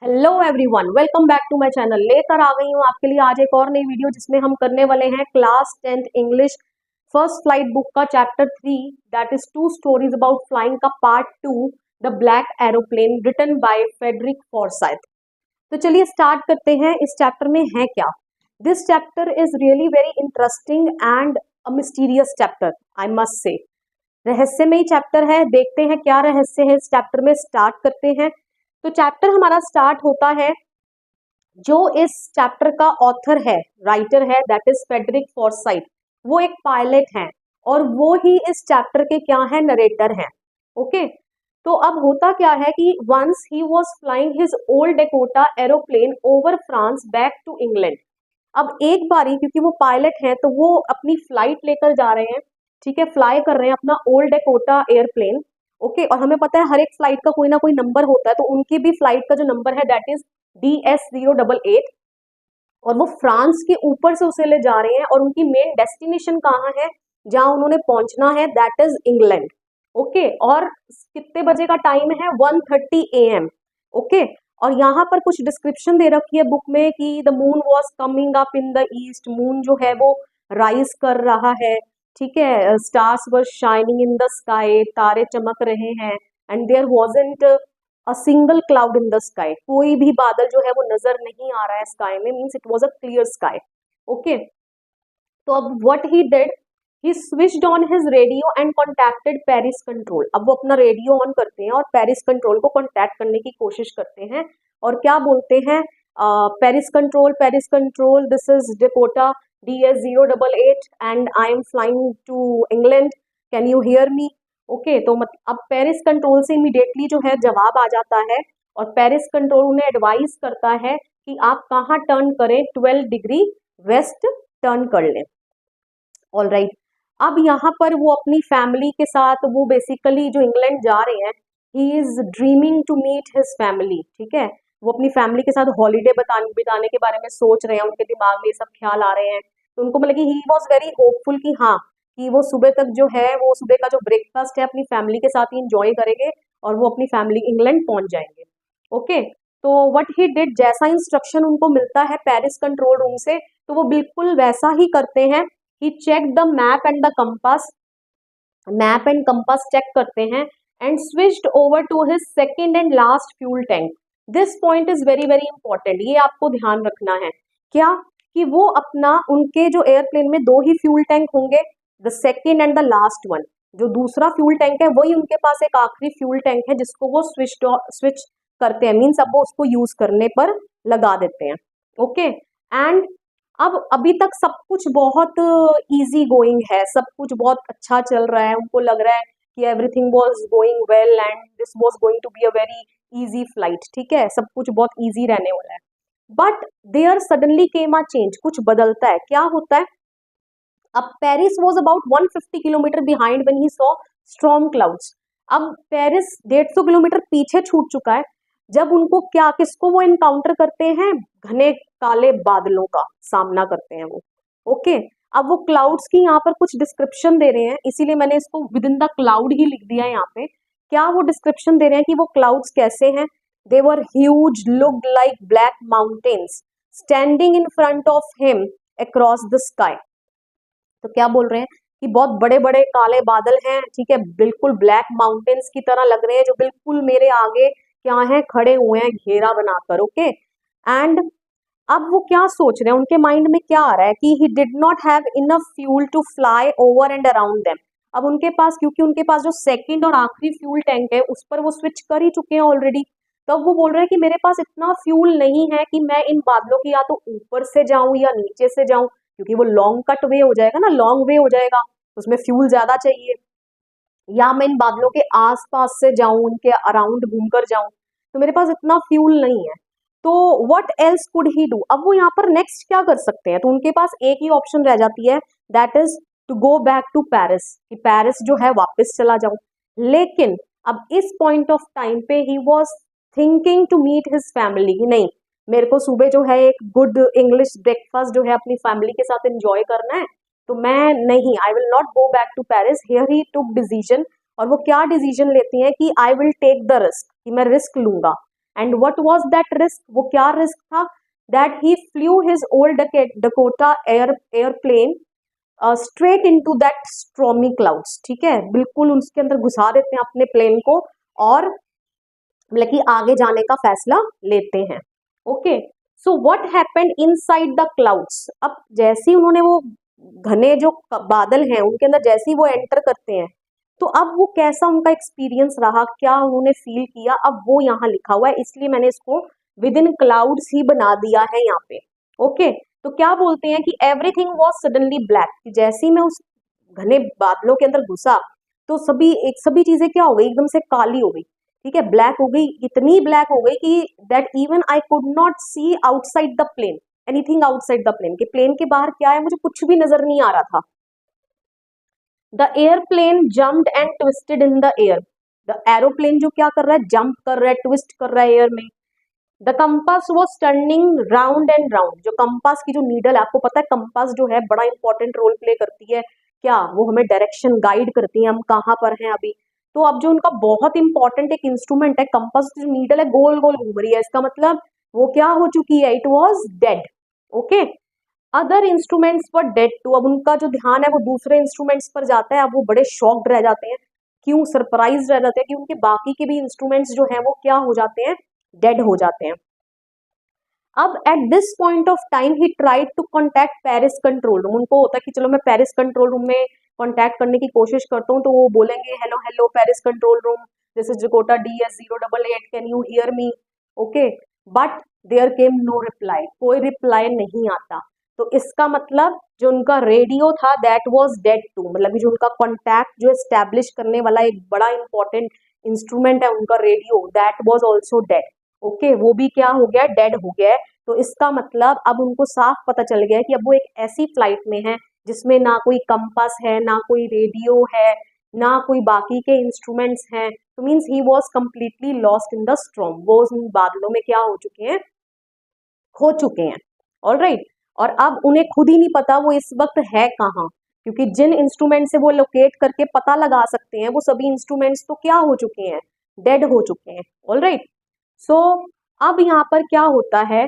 Hello everyone, welcome back to my channel. लेकर आ गई हूँ आपके लिए आज एक और नई वीडियो जिसमें हम करने वाले हैं class 10th English first flight book का chapter 3 that is two stories about flying का part 2 the black aeroplane written by Frederick Forsyth. तो चलिए स्टार्ट करते हैं। इस चैप्टर में है क्या? This chapter is really very interesting and a mysterious chapter, I must say. रहस्यमयी चैप्टर है। देखते हैं क्या रहस्य है इस चैप्टर में। स्टार्ट करते हैं। तो चैप्टर हमारा स्टार्ट होता है, जो इस चैप्टर का ऑथर है, राइटर है, दैट इज फ्रेडरिक फॉर्साइथ। वो एक पायलट हैं और वो ही इस चैप्टर के क्या है, नरेटर हैं। ओके, तो अब होता क्या है कि once he was flying his old Dakota aeroplane over France back to England. अब एक बारी, क्योंकि वो पायलट हैं, तो वो अपनी फ्लाइट लेकर जा रहे हैं, ठीक है, फ्लाई कर रहे हैं अपना ओल्ड डेकोटा एयरप्लेन। ओके, और हमें पता है हर एक फ्लाइट का कोई ना कोई नंबर होता है, तो उनकी भी फ्लाइट का जो नंबर है दैट इज DS088, और वो फ्रांस के ऊपर से उसे ले जा रहे हैं और उनकी मेन डेस्टिनेशन कहाँ है, जहां उन्होंने पहुंचना है, दैट इज इंग्लैंड। ओके, और कितने बजे का टाइम है? 1:30 AM। ओके, और यहाँ पर कुछ डिस्क्रिप्शन दे रखी है बुक में कि the moon was coming up in the east. Moon जो है वो राइज कर रहा है, ठीक है। Stars were shining in the sky, तारे चमक रहे हैं। And there wasn't a single cloud in the sky, कोई भी बादल जो है वो नजर नहीं आ रहा है स्काई में, means it was a clear sky. Okay, तो अब what he did, he switched on his radio and contacted Paris control. अब वो अपना रेडियो ऑन करते हैं और पेरिस कंट्रोल को कॉन्टैक्ट करने की कोशिश करते हैं। और क्या बोलते हैं? Paris control, this is Dakota DS088 and I am flying to England, can you hear me? Okay, तो अब पेरिस कंट्रोल से इमीडिएटली जो है जवाब आ जाता है, और पेरिस कंट्रोल उन्हें एडवाइस करता है कि आप कहाँ टर्न करें, 12 डिग्री वेस्ट टर्न कर लें। ऑल राइट, अब यहाँ पर वो अपनी फैमिली के साथ, वो बेसिकली जो इंग्लैंड जा रहे हैं, he is dreaming to meet his family, ठीक है। वो अपनी फैमिली के साथ हॉलीडे बिताने के बारे में सोच रहे हैं, उनके दिमाग में ये सब ख्याल आ रहे हैं। तो उनको मतलब कि ही वॉज वेरी होपफुल कि हाँ, कि वो सुबह तक जो है, वो सुबह का जो ब्रेकफास्ट है अपनी फैमिली के साथ ही इंजॉय करेंगे और वो अपनी फैमिली इंग्लैंड पहुंच जाएंगे। ओके, तो व्हाट ही डिड, जैसा इंस्ट्रक्शन उनको मिलता है पेरिस कंट्रोल रूम से, तो वो बिल्कुल वैसा ही करते हैं। He check the map and the compass, map and compass check करते हैं, and switched over to his second and last fuel tank. This point is very very important, ये आपको ध्यान रखना है। क्या? कि वो अपना, उनके जो एयरप्लेन में दो ही फ्यूल टैंक होंगे, the second and the last one. जो दूसरा फ्यूल टैंक है वही उनके पास एक आखिरी फ्यूल टैंक है, जिसको वो स्विच करते हैं, मीन्स अब वो उसको यूज करने पर लगा देते हैं। ओके, एंड अब अभी तक सब कुछ बहुत इजी गोइंग है, सब कुछ बहुत अच्छा चल रहा है, उनको लग रहा है कि everything was going well and this was going to be a very easy flight, ठीक है, सब कुछ बहुत इजी रहने वाला है। But there suddenly came a change, कुछ बदलता है। क्या होता है? अब Paris was about 150 kilometre behind when he saw storm clouds. अब पेरिस 150 किलोमीटर पीछे छूट चुका है, जब उनको क्या, किसको वो इनकाउंटर करते हैं? घने काले बादलों का सामना करते हैं वो। ओके, अब वो क्लाउड्स की यहाँ पर कुछ डिस्क्रिप्शन दे रहे हैं, इसीलिए मैंने इसको विद इन द क्लाउड ही लिख दिया है यहाँ पे। क्या वो डिस्क्रिप्शन दे रहे हैं कि वो क्लाउड्स कैसे हैं? They were huge, looked like black mountains standing in front of him across the sky. तो क्या बोल रहे हैं कि बहुत बड़े बड़े काले बादल हैं, ठीक है, बिल्कुल ब्लैक माउंटेन्स की तरह लग रहे हैं, जो बिल्कुल मेरे आगे क्या है, खड़े हुए हैं घेरा बनाकर। ओके, एंड अब वो क्या सोच रहे हैं, उनके माइंड में क्या आ रहा है कि he did not have enough fuel to fly over and around them. अब उनके पास, क्योंकि उनके पास जो सेकंड और आखिरी फ्यूल टैंक है उस पर वो स्विच कर ही चुके हैं ऑलरेडी, तब वो बोल रहे हैं कि मेरे पास इतना फ्यूल नहीं है कि मैं इन बादलों की या तो ऊपर से जाऊं या नीचे से जाऊं, क्योंकि वो लॉन्ग कट वे हो जाएगा ना, लॉन्ग वे हो जाएगा, उसमें फ्यूल ज्यादा चाहिए, या मैं इन बादलों के आसपास से जाऊं, उनके अराउंड घूमकर जाऊं, तो मेरे पास इतना फ्यूल नहीं है। तो what else could he do, अब वो यहाँ पर नेक्स्ट क्या कर सकते हैं? तो उनके पास एक ही ऑप्शन रह जाती है, that is to go back to Paris, कि पेरिस जो है वापस चला जाऊं। लेकिन अब इस पॉइंट ऑफ टाइम पे he was thinking to meet his family, नहीं, मेरे को सुबह जो है एक गुड इंग्लिश ब्रेकफास्ट जो है अपनी फैमिली के साथ एंजॉय करना है, तो मैं नहीं, I will not go back to Paris. Here he took decision, और वो क्या डिसीजन लेती हैं कि I will take the risk, कि मैं रिस्क लूंगा। And what was that risk, वो क्या रिस्क था, that he flew his old Dakota airplane straight into that stormy clouds. ठीक है, बिल्कुल उसके अंदर घुसा देते हैं अपने प्लेन को और मतलब कि आगे जाने का फैसला लेते हैं। Okay, so what happened inside the clouds, अब जैसे ही उन्होंने वो घने जो बादल हैं उनके अंदर जैसे ही वो एंटर करते हैं, तो अब वो कैसा उनका एक्सपीरियंस रहा, क्या उन्होंने फील किया, अब वो यहाँ लिखा हुआ है, इसलिए मैंने इसको विद इन क्लाउड्स ही बना दिया है यहाँ पे। ओके, तो क्या बोलते हैं कि एवरीथिंग वॉज सडनली ब्लैक, जैसे ही मैं उस घने बादलों के अंदर घुसा तो सभी चीजें क्या हो गई, एकदम से काली हो गई। ठीक है, ब्लैक हो गई, इतनी ब्लैक हो गई कि that even I could not see outside the plane, anything outside the plane, कि प्लेन के बाहर क्या है मुझे कुछ भी नजर नहीं आ रहा था। The airplane jumped and twisted in the air, the aeroplane जो क्या कर रहा है, जंप कर रहा है, ट्विस्ट कर रहा है एयर में। The compass was turning round and round, जो कंपास की जो नीडल है, आपको पता है कंपास जो है बड़ा इंपॉर्टेंट रोल प्ले करती है, क्या वो हमें डायरेक्शन गाइड करती है, हम कहाँ पर हैं अभी। तो अब जो उनका बहुत इंपॉर्टेंट एक इंस्ट्रूमेंट है कंपास, जो नीडल है गोल गोल घूम रही है, इसका मतलब वो क्या हो चुकी है, it was dead. Okay, other instruments पर डेड टू, अब उनका जो ध्यान है वो दूसरे इंस्ट्रूमेंट्स पर जाता है, अब वो बड़े शॉक्ड रह जाते हैं, क्यों सरप्राइज रह जाते हैं कि उनके बाकी के भी इंस्ट्रूमेंट्स जो हैं वो क्या हो जाते हैं, डेड हो जाते हैं। अब at this point of time he tried to contact Paris control room, उनको होता है कि चलो मैं पेरिस कंट्रोल रूम में कॉन्टैक्ट करने की कोशिश करता हूँ, तो वो बोलेंगे hello hello Paris control room, this is Dakota DS088, can you hear me. Okay, but there came no reply, कोई रिप्लाई नहीं आता। तो इसका मतलब जो उनका रेडियो था दैट वाज डेड टू, मतलब जो उनका कॉन्टैक्ट जो एस्टैब्लिश करने वाला एक बड़ा इंपॉर्टेंट इंस्ट्रूमेंट है उनका radio, that was also dead. Okay, वो भी क्या हो गया, डेड हो गया है। तो इसका मतलब अब उनको साफ पता चल गया है कि अब वो एक ऐसी फ्लाइट में है जिसमें ना कोई कंपास है, ना कोई रेडियो है, ना कोई बाकी के इंस्ट्रूमेंट्स हैं, तो means he was completely lost in the storm, वो उन बादलों में क्या हो चुके हैं, खो चुके हैं। ऑल राइट, और अब उन्हें खुद ही नहीं पता वो इस वक्त है कहाँ, क्योंकि जिन इंस्ट्रूमेंट से वो लोकेट करके पता लगा सकते हैं वो सभी इंस्ट्रूमेंट्स तो क्या हो चुके हैं, डेड हो चुके हैं। ऑल राइट, सो अब यहाँ पर क्या होता है,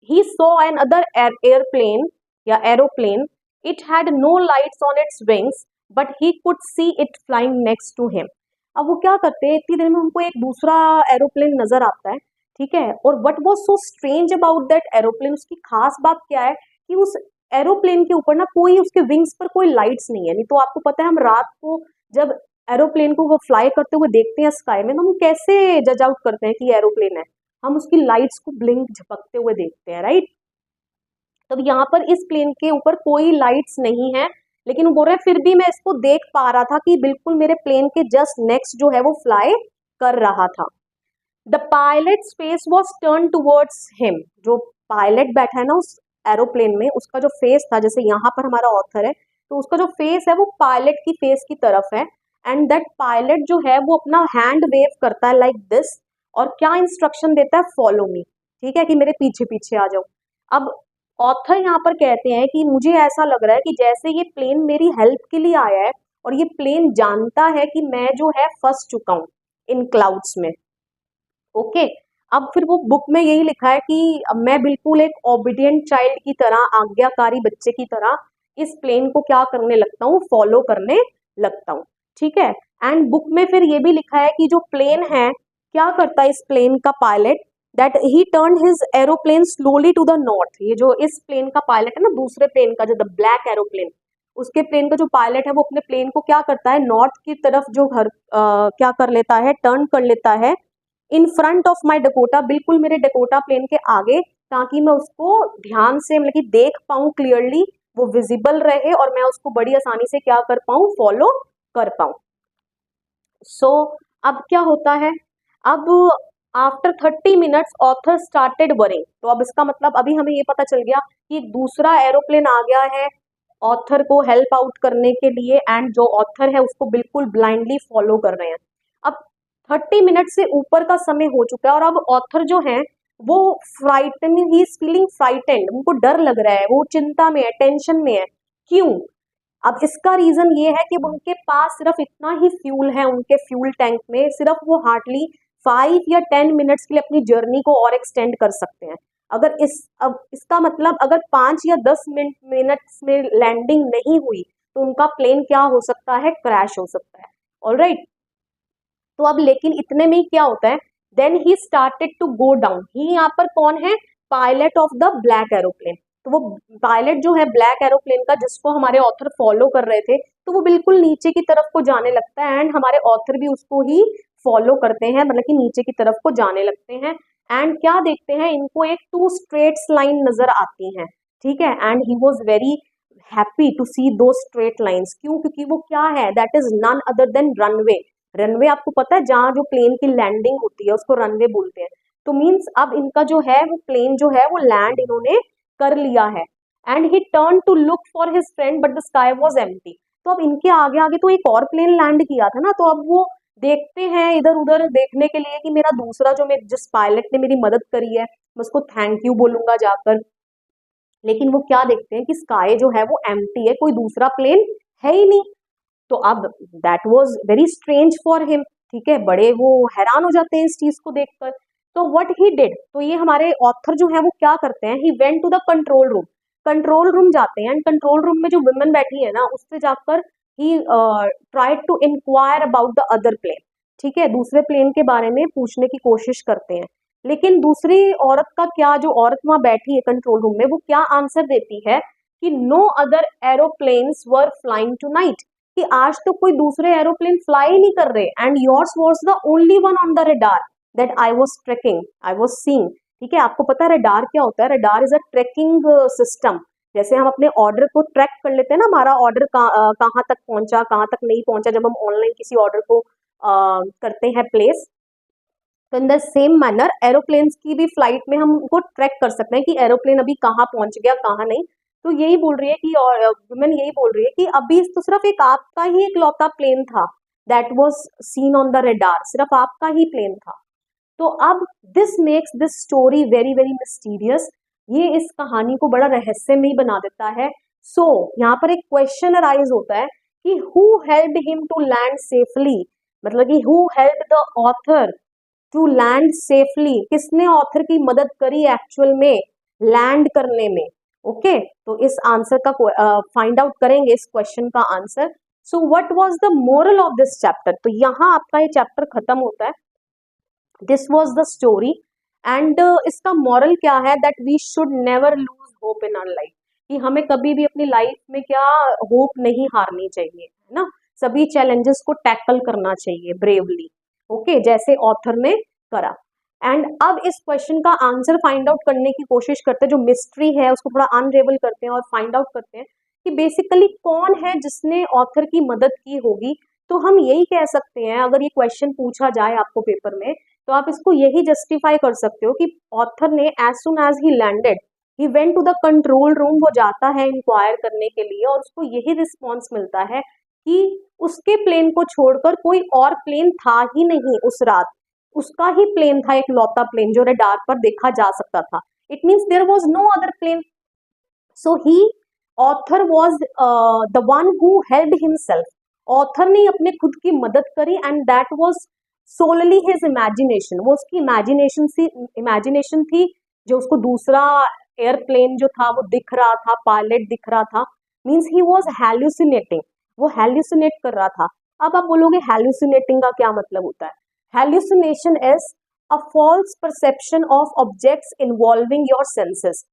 he saw another airplane या aeroplane, it had no lights on its wings but he could see it flying next to him। अब वो क्या करते हैं, इतनी देर में उनको एक दूसरा एरोप्लेन नजर आता है। ठीक है, और what was so strange about that aeroplane, उसकी खास बात क्या है कि उस एरोप्लेन के ऊपर ना कोई उसके विंग्स पर कोई लाइट्स नहीं है। नहीं तो आपको पता है हम रात को जब एरोप्लेन को वो फ्लाई करते हुए देखते हैं स्काई में, तो हम कैसे जज आउट करते हैं कि एरोप्लेन है, हम उसकी लाइट्स को ब्लिंक झपकते हुए देखते हैं, राइट। तो यहाँ पर इस प्लेन के ऊपर कोई लाइट्स नहीं है, लेकिन वो बोल रहे फिर भी मैं इसको देख पा रहा था कि बिल्कुल मेरे प्लेन के जस्ट नेक्स्ट जो है वो फ्लाई कर रहा था। The pilot face was turn towards him, जो पायलट बैठा है ना उस एरोप्लेन में, उसका जो फेस था, जैसे यहाँ पर हमारा ऑथर है तो उसका जो फेस है वो पायलट की फेस की तरफ है, एंड दैट पायलट जो है वो अपना हैंड वेव करता है लाइक दिस, और क्या इंस्ट्रक्शन देता है, फॉलो मी। ठीक है, कि मेरे पीछे पीछे आ जाओ। अब ऑथर यहाँ पर कहते हैं कि मुझे ऐसा लग रहा है कि जैसे ये प्लेन मेरी हेल्प के लिए आया है और ये प्लेन जानता है कि मैं जो है फंस चुका हूँ इन क्लाउड्स में। ओके, अब फिर वो बुक में यही लिखा है कि मैं बिल्कुल एक ओबीडियंट चाइल्ड की तरह, आज्ञाकारी बच्चे की तरह इस प्लेन को क्या करने लगता हूँ, फॉलो करने लगता हूँ। ठीक है, एंड बुक में फिर ये भी लिखा है कि जो प्लेन है क्या करता है इस प्लेन का pilot, that he turn his aeroplane slowly to the north. ये जो इस प्लेन का पायलट है ना, दूसरे प्लेन का जो द ब्लैक एरोप्लेन, उसके प्लेन का जो पायलट है वो अपने प्लेन को क्या करता है, नॉर्थ की तरफ जो क्या कर लेता है, टर्न कर लेता है, इन फ्रंट ऑफ माई डकोटा, बिल्कुल मेरे डकोटा प्लेन के आगे, ताकि मैं उसको ध्यान से मतलब कि देख पाऊं क्लियरली, वो विजिबल रहे और मैं उसको बड़ी आसानी से क्या कर पाऊं, फॉलो कर पाऊं। सो अब क्या होता है, अब after 30 minutes author started worrying, तो अब इसका मतलब अभी हमें ये पता चल गया कि एक दूसरा एरोप्लेन आ गया है ऑथर को हेल्प आउट करने के लिए, एंड जो ऑथर है उसको बिल्कुल ब्लाइंडली फॉलो कर रहे हैं। अब 30 मिनट से ऊपर का समय हो चुका है और अब ऑथर जो है वो frighten, he is feeling frightened, उनको डर लग रहा है, वो चिंता में है, टेंशन में है। क्यों? अब इसका रीजन ये है कि उनके पास सिर्फ इतना ही फ्यूल है, उनके फ्यूल टैंक में सिर्फ वो हार्डली 5 या 10 मिनट्स के लिए अपनी जर्नी को और एक्सटेंड कर सकते हैं। अगर अब इसका मतलब अगर 5 या 10 मिनट्स में लैंडिंग नहीं हुई तो उनका प्लेन क्या हो सकता है, क्रैश हो सकता है। ऑलराइट, तो अब लेकिन इतने में ही क्या होता है, then he started to go down. He यहाँ पर कौन है, pilot of the black aeroplane. तो वो पायलट जो है ब्लैक एरोप्लेन का, जिसको हमारे ऑथर फॉलो कर रहे थे, तो वो बिल्कुल नीचे की तरफ को जाने लगता है एंड हमारे ऑथर भी उसको ही फॉलो करते हैं, मतलब कि नीचे की तरफ को जाने लगते हैं। एंड क्या देखते हैं, इनको एक 2 स्ट्रेट लाइन नजर आती हैं, ठीक है। And he was very happy to see two straight lines. क्यों, क्योंकि वो क्या है, that is none other than runway. Runway आपको पता है, जहाँ जो प्लेन की लैंडिंग होती है उसको रनवे बोलते हैं। तो मीन्स अब इनका जो है वो प्लेन जो है वो लैंड इन्होंने कर लिया है। And he turn to look for his friend but the sky was empty. तो अब इनके आगे आगे तो एक और प्लेन लैंड किया था ना, तो अब वो देखते हैं इधर उधर देखने के लिए कि मेरा दूसरा जो जिस पायलट ने मेरी मदद करी है मैं उसको थैंक यू बोलूंगा जाकर। लेकिन वो क्या देखते हैं कि स्काई जो है वो एम्प्टी है, कोई दूसरा प्लेन है ही नहीं। तो अब that was very strange for him, ठीक है, बड़े वो हैरान हो जाते हैं इस चीज को देखकर। तो व्हाट ही डिड, तो ये हमारे ऑथर जो है वो क्या करते हैं, he went to the control room. Control room जाते हैं एंड कंट्रोल रूम में जो वुमेन बैठी है ना उससे जाकर he tried to inquire about the other plane, ठीक है, दूसरे प्लेन के बारे में पूछने की कोशिश करते हैं। लेकिन दूसरी औरत का क्या, जो औरत वहां बैठी है कंट्रोल रूम में, वो क्या आंसर देती है कि no other aeroplanes were flying tonight, कि आज तो कोई दूसरे एरोप्लेन फ्लाई नहीं कर रहे। And yours was the only one on the radar that I was tracking, I was seeing, ठीक है। आपको पता है रेडार क्या होता है, radar is a tracking system. जैसे हम अपने ऑर्डर को ट्रैक कर लेते हैं ना, हमारा ऑर्डर कहाँ तक पहुंचा, कहाँ तक नहीं पहुंचा, जब हम ऑनलाइन किसी ऑर्डर को करते हैं प्लेस। तो in the same manner aeroplanes की भी फ्लाइट में हम उनको ट्रैक कर सकते हैं कि एरोप्लेन अभी कहाँ पहुंच गया कहाँ नहीं। तो यही बोल रही है कि, और वुमेन यही बोल रही है कि अभी तो सिर्फ एक आपका ही एक लौता प्लेन था, that was scene on the radar, सिर्फ आपका ही प्लेन था। तो अब this makes this story very very mysterious, ये इस कहानी को बड़ा रहस्यमयी बना देता है। सो यहाँ पर एक क्वेश्चन अराइज होता है कि who helped him to land safely, मतलब कि who helped the author to land safely, किसने ऑथर की मदद करी एक्चुअल में लैंड करने में। ओके, तो इस आंसर का फाइंड आउट करेंगे, इस क्वेश्चन का answer. So what was the moral of this chapter, तो यहाँ आपका ये चैप्टर खत्म होता है। This was the story and इसका मॉरल क्या है, that we should never lose hope in our life, कि हमें कभी भी अपनी लाइफ में क्या होप नहीं हारनी चाहिए, है ना, सभी चैलेंजेस को टैकल करना चाहिए ब्रेवली। ओके, जैसे ऑथर ने करा। एंड अब इस क्वेश्चन का आंसर फाइंड आउट करने की कोशिश करते हैं, जो मिस्ट्री है उसको थोड़ा अनरेवल करते हैं और फाइंड आउट करते हैं कि बेसिकली कौन है जिसने ऑथर की मदद की होगी। तो हम यही कह सकते हैं, अगर ये क्वेश्चन पूछा जाए आपको पेपर में, तो आप इसको यही जस्टिफाई कर सकते हो कि ऑथर ने as soon as he landed he went to the control room, वो जाता है इंक्वायर करने के लिए और उसको यही रिस्पॉन्स मिलता है कि उसके प्लेन को छोड़कर कोई और प्लेन था ही नहीं उस रात, उसका ही प्लेन था, एक लौता प्लेन जो रेडार पर देखा जा सकता था। It means there was no other plane. So he author was the one who helped himself, author ने अपने खुद की मदद करी and that was solely his imagination, वो उसकी इमेजिनेशन थी जो उसको दूसरा एयरप्लेन जो था वो दिख रहा था, पायलट दिख रहा था। मीन्स ही वॉज हेल्यूसिनेटिंग, वो हेल्यूसिनेट कर रहा था। अब आप बोलोगे हेल्यूसिनेटिंग का क्या मतलब होता है, hallucination is a false perception of objects involving your senses,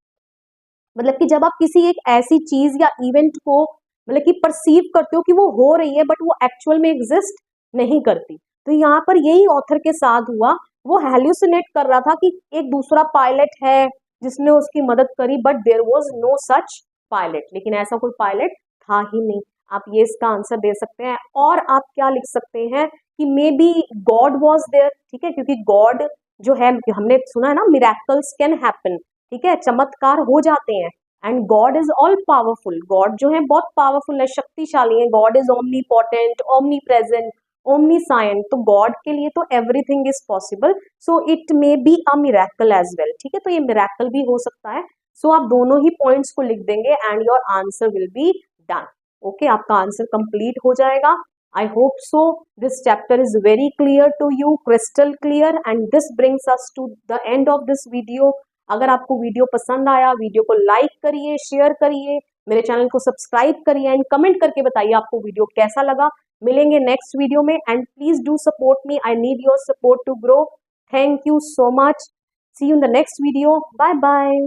मतलब कि जब आप किसी एक ऐसी चीज या इवेंट को मतलब कि परसीव करते हो कि वो हो रही है बट वो एक्चुअल में एग्जिस्ट नहीं करती। तो यहाँ पर यही ऑथर के साथ हुआ, वो हेल्यूसिनेट कर रहा था कि एक दूसरा पायलट है जिसने उसकी मदद करी, but there was no such pilot, लेकिन ऐसा कोई पायलट था ही नहीं। आप ये इसका आंसर दे सकते हैं। और आप क्या लिख सकते हैं कि maybe God was there, ठीक है, क्योंकि गॉड जो है, हमने सुना है ना, मिरेकल्स कैन हैपन, ठीक है, चमत्कार हो जाते हैं। And God is all powerful, God जो है बहुत पावरफुल है, शक्तिशाली है। God is omnipotent, omnipresent, omniscient, तो गॉड के लिए तो everything is possible. So it may be a miracle as well, ठीक है, तो ये मिरेकल भी हो सकता है। सो आप दोनों ही पॉइंट्स को लिख देंगे and your answer will be done. Okay, आपका आंसर कंप्लीट हो जाएगा। I hope so. This chapter is very clear to you, crystal clear, and this brings us to the end of this video. अगर आपको video पसंद आया, video को like करिए, share करिए, मेरे चैनल को सब्सक्राइब करिए एंड कमेंट करके बताइए आपको वीडियो कैसा लगा। मिलेंगे नेक्स्ट वीडियो में and please do support me, I need your support to grow. Thank you so much, see you in the next video, bye bye.